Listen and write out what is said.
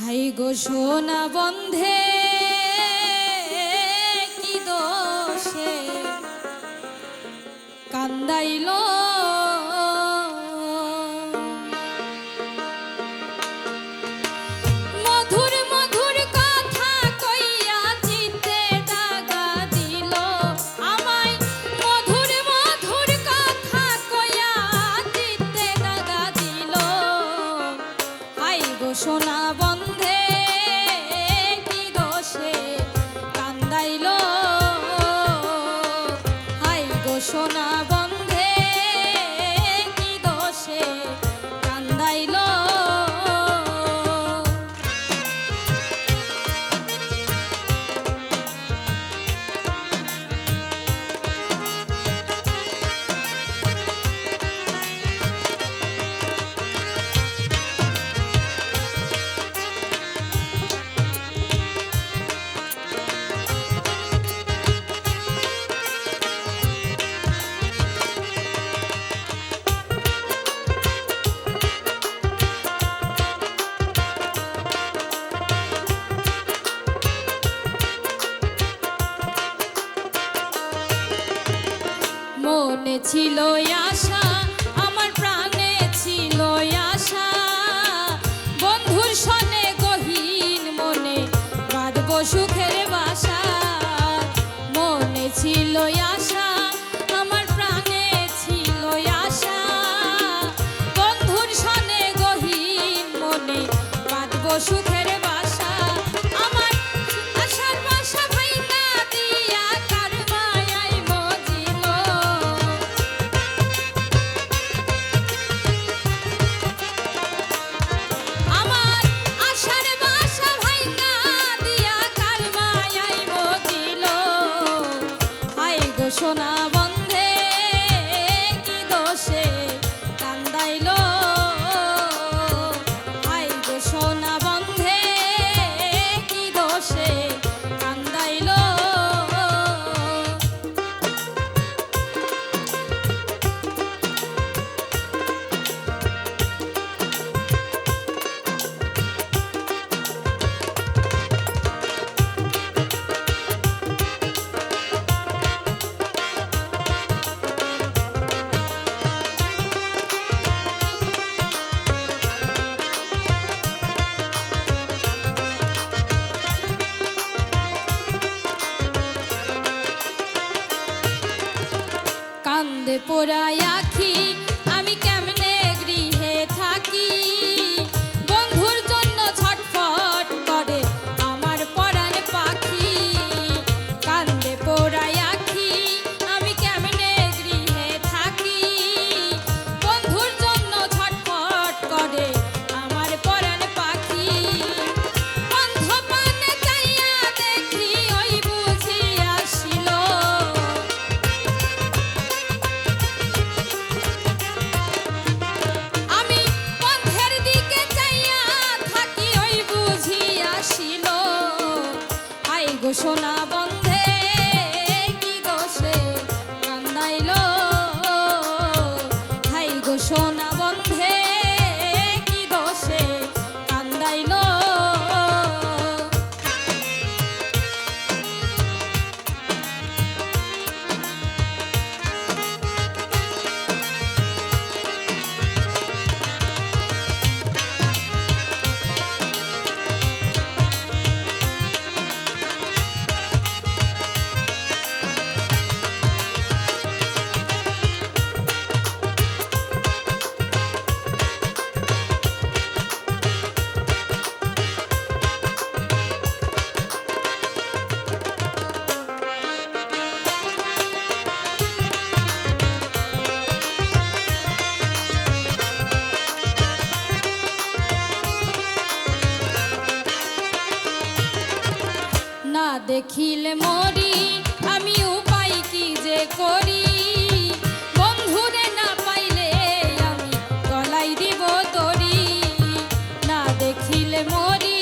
high গো সোনা বন্ধে কি দোষে কান্দাইল মধুর মধুর কথা কইয়া চিত্তে দাগা দিল আমায় মধুর মধুর কথা কইয়া চিত্তে দাগা দিল হাই গো সোনা বন্ধে কি দোষে কান্দাইল হাই গো সোনা বন্ধে কি দোষে কান্দাইল মনে ছিল আশা আমার প্রাণে ছিল আশা বন্ধুর সনে গহীন মনে বাঁধব সুখের বাসা মনে ছিল আশা আমার প্রাণে ছিল আশা বন্ধুর সনে গহীন মনে বাঁধব সুখের বাসা আমার আশার বাসা ভাইঙা দিয়া কার মায়ায় মজিল আমার আশার বাসা ভাইঙা দিয়া কার মায়ায় মজিল হাই গো সোনা বন্ধে কি দোষে কান্দাইল হাই গো সোনা বন্ধে কি দোষে কান্দাইল কান্দে পোড়ায় আখি আমি কেমনে গৃহে থাকি বন্ধুর জন্য ছটফট করে আমার পরাণ পাখি কান্দে পোড়ায় আখি আমি কেমনে গৃহে থাকি বন্ধুর জন্য ছটফট করে আমার পরাণ পাখি বন্ধ পানে চাইয়া দেখি ওই বুঝি আসিল আমি বন্ধের দিকে চাইয়া থাকি ওই বুঝি আসিল হাই গো সোনা বন্ধে কি দোষে কান্দাইল হাই গো সোনা বন্ধে কি দোষে কান্দাইল না দেখিলে মরি আমি উপায় কি যে করি বন্ধুরে না পাইলে আমি গলায় দিব দড়ি না দেখিলে মরি